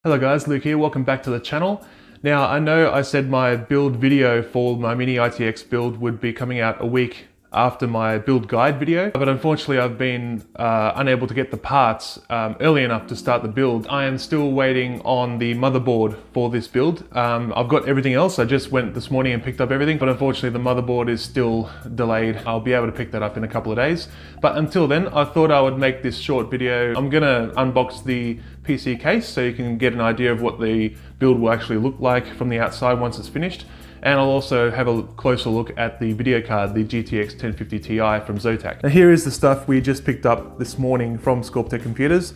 Hello guys, Luke here, welcome back to the channel. Now I know I said my build video for my mini-ITX build would be coming out a week after my build guide video, but unfortunately I've been unable to get the parts early enough to start the build. I am still waiting on the motherboard for this build. I've got everything else. I just went this morning and picked up everything, but unfortunately the motherboard is still delayed. I'll be able to pick that up in a couple of days. But until then, I thought I would make this short video. I'm gonna unbox the PC case so you can get an idea of what the build will actually look like from the outside once it's finished. And I'll also have a closer look at the video card, the GTX 1050 Ti from Zotac. Now here is the stuff we just picked up this morning from Sculptech Computers.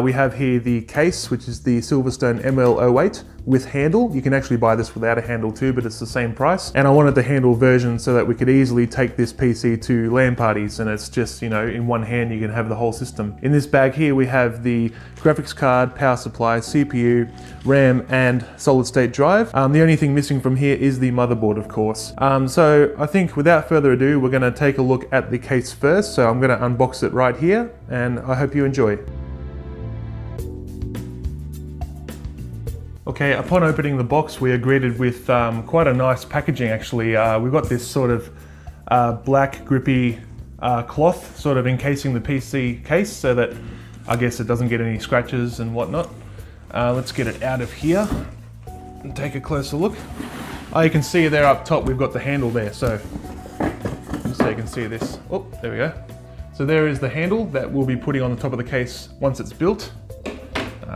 We have here the case, which is the Silverstone ML08 with handle. You can actually buy this without a handle too, but it's the same price. And I wanted the handle version so that we could easily take this PC to LAN parties, and it's just, you know, in one hand you can have the whole system. In this bag here we have the graphics card, power supply, CPU, RAM, and solid state drive. The only thing missing from here is the motherboard, of course. So I think without further ado, we're gonna take a look at the case first. So I'm gonna unbox it right here, and I hope you enjoy. Okay, upon opening the box, we are greeted with quite a nice packaging actually. We've got this sort of black grippy cloth sort of encasing the PC case so that I guess it doesn't get any scratches and whatnot. Let's get it out of here and take a closer look. Oh, you can see there up top we've got the handle there, so just so you can see this. Oh, there we go. So there is the handle that we'll be putting on the top of the case once it's built.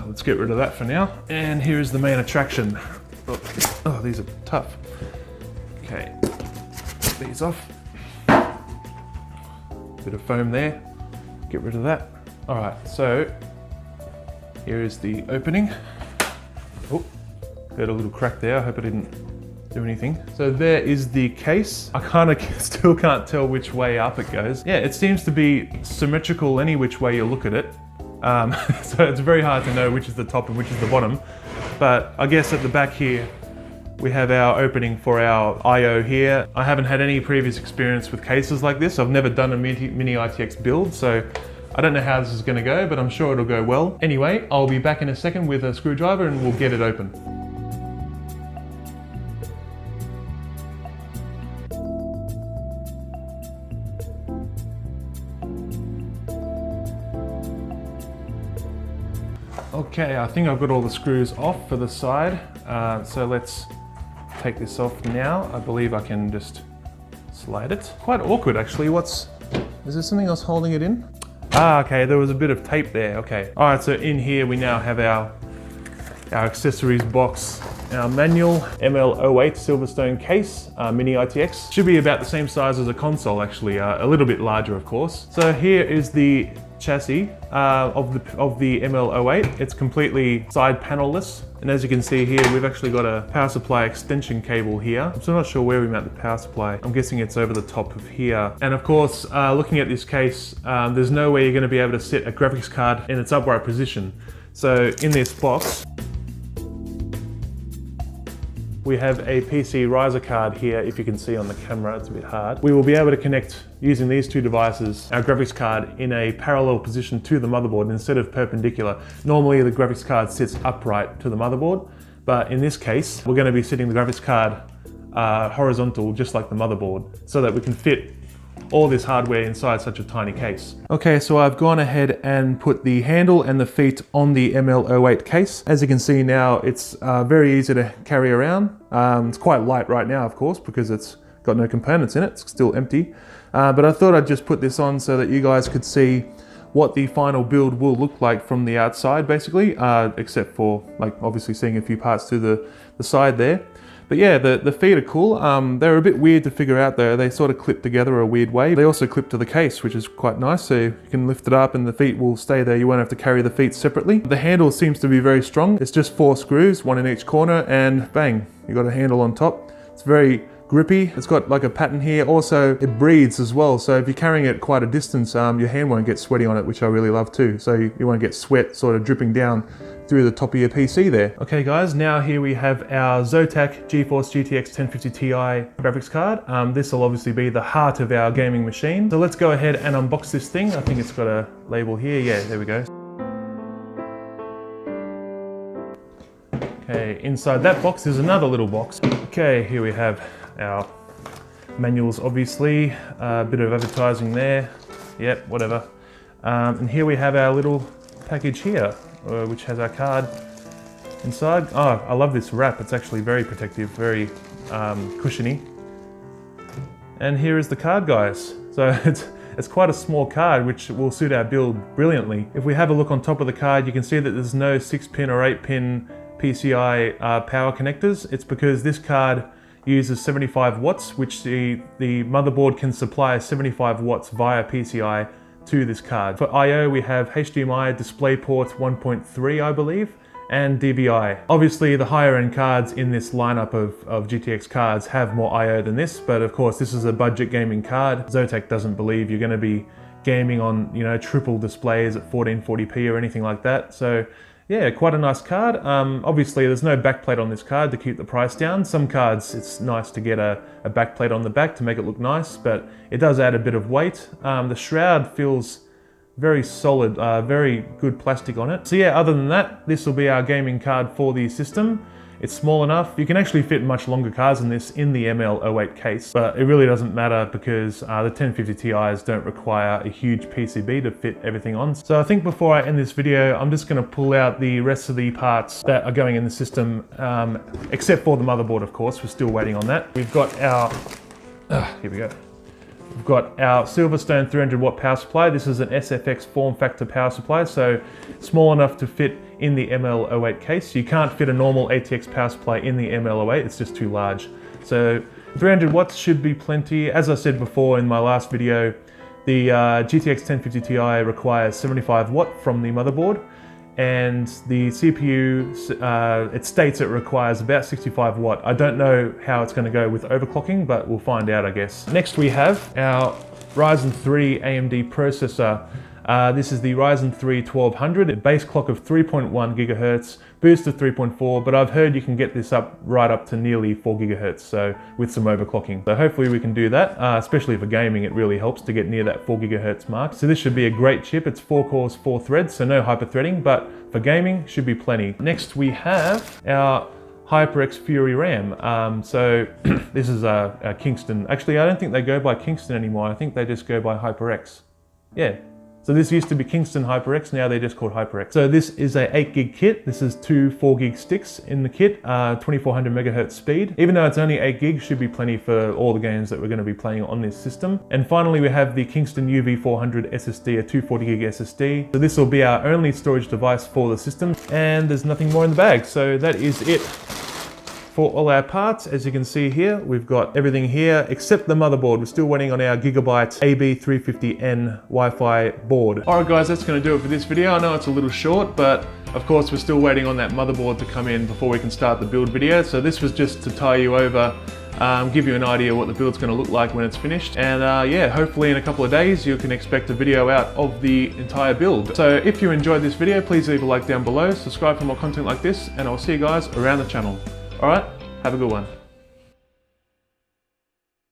Let's get rid of that for now. And here is the main attraction. Oh, these are tough. Okay, get these off. Bit of foam there. Get rid of that. All right, so here is the opening. Oh, heard a little crack there. I hope I didn't do anything. So there is the case. I kind of still can't tell which way up it goes. Yeah, it seems to be symmetrical any which way you look at it. So it's very hard to know which is the top and which is the bottom. But I guess at the back here, we have our opening for our I/O here. I haven't had any previous experience with cases like this. I've never done a mini-ITX build, so I don't know how this is gonna go, but I'm sure it'll go well. Anyway, I'll be back in a second with a screwdriver and we'll get it open. Okay, I think I've got all the screws off for the side. So let's take this off now. I believe I can just slide it. Quite awkward actually. Is there something else holding it in? Ah, okay, there was a bit of tape there, okay. All right, so in here we now have our accessories box, our manual ML08 Silverstone case, mini-ITX. Should be about the same size as a console actually, a little bit larger of course. So here is the chassis of the ML08. It's completely side panel-less, and as you can see here, we've actually got a power supply extension cable here. I'm still not sure where we mount the power supply. I'm guessing it's over the top of here. And of course, looking at this case, there's no way you're going to be able to sit a graphics card in its upright position. So in this box, we have a PC riser card here. If you can see on the camera, it's a bit hard. We will be able to connect, using these two devices, our graphics card in a parallel position to the motherboard instead of perpendicular. Normally the graphics card sits upright to the motherboard, but in this case, we're going to be sitting the graphics card horizontal, just like the motherboard, so that we can fit all this hardware inside such a tiny case. Okay, so I've gone ahead and put the handle and the feet on the ML08 case. As you can see now, it's very easy to carry around. It's quite light right now, of course, because it's got no components in it. It's still empty. But I thought I'd just put this on so that you guys could see what the final build will look like from the outside, basically, except for, like, obviously seeing a few parts to the side there. But yeah, the feet are cool. They're a bit weird to figure out though. They sort of clip together a weird way. They also clip to the case, which is quite nice. So you can lift it up and the feet will stay there. You won't have to carry the feet separately. The handle seems to be very strong. It's just 4 screws, 1 in each corner, and bang, you got a handle on top. It's very grippy. It's got like a pattern here. Also, it breathes as well. So if you're carrying it quite a distance, your hand won't get sweaty on it, which I really love too. So you won't get sweat sort of dripping down through the top of your PC there. Okay guys, now here we have our Zotac GTX 1050 Ti graphics card. This will obviously be the heart of our gaming machine. So let's go ahead and unbox this thing. I think it's got a label here. Yeah, there we go. Okay, inside that box is another little box. Okay, here we have our manuals, obviously, a bit of advertising there, yep, whatever. And here we have our little package here, which has our card inside. Oh, I love this wrap, it's actually very protective, very cushiony. And here is the card, guys. So it's quite a small card, which will suit our build brilliantly. If we have a look on top of the card, you can see that there's no 6-pin or 8-pin PCI power connectors. It's because this card uses 75 watts, which the motherboard can supply 75 watts via PCI to this card. For I/O, we have HDMI, DisplayPort 1.3, I believe, and DVI. Obviously, the higher end cards in this lineup of GTX cards have more I/O than this, but of course, this is a budget gaming card. Zotac doesn't believe you're going to be gaming on, you know, triple displays at 1440p or anything like that. So yeah, quite a nice card. Obviously, there's no backplate on this card to keep the price down. Some cards, it's nice to get a backplate on the back to make it look nice, but it does add a bit of weight. The shroud feels very solid, very good plastic on it. So yeah, other than that, this will be our gaming card for the system. It's small enough. You can actually fit much longer cards than this in the ML08 case, but it really doesn't matter because the 1050 Ti's don't require a huge PCB to fit everything on. So I think before I end this video, I'm just going to pull out the rest of the parts that are going in the system, except for the motherboard, of course. We're still waiting on that. We've got our, here we go. We've got our Silverstone 300 watt power supply. This is an SFX form factor power supply, so small enough to fit in the ML08 case. You can't fit a normal ATX power supply in the ML08, it's just too large. So 300 watts should be plenty. As I said before in my last video, the GTX 1050 Ti requires 75 watt from the motherboard, and the CPU, it states it requires about 65 watt. I don't know how it's going to go with overclocking, but we'll find out, I guess. Next we have our Ryzen 3 AMD processor. This is the Ryzen 3 1200, a base clock of 3.1 gigahertz, boost of 3.4, but I've heard you can get this up right up to nearly 4 gigahertz, so with some overclocking. So hopefully we can do that, especially for gaming. It really helps to get near that 4 gigahertz mark. So this should be a great chip. It's 4 cores, 4 threads, so no hyper-threading, but for gaming, should be plenty. Next we have our HyperX Fury RAM. So this is a Kingston. Actually, I don't think they go by Kingston anymore. I think they just go by HyperX. Yeah. So this used to be Kingston HyperX, now they're just called HyperX. So this is a 8 gig kit. This is 2 4 gig sticks in the kit, 2400 megahertz speed. Even though it's only 8 gig, should be plenty for all the games that we're going to be playing on this system. And finally, we have the Kingston UV400 SSD, a 240 gig SSD. So this will be our only storage device for the system, and there's nothing more in the bag. So that is it for all our parts. As you can see here, we've got everything here except the motherboard. We're still waiting on our Gigabyte AB350N Wi-Fi board. Alright guys, that's going to do it for this video. I know it's a little short, but of course we're still waiting on that motherboard to come in before we can start the build video. So this was just to tie you over, give you an idea what the build's going to look like when it's finished. And yeah, hopefully in a couple of days you can expect a video out of the entire build. So if you enjoyed this video, please leave a like down below, subscribe for more content like this, and I'll see you guys around the channel. Alright, have a good one.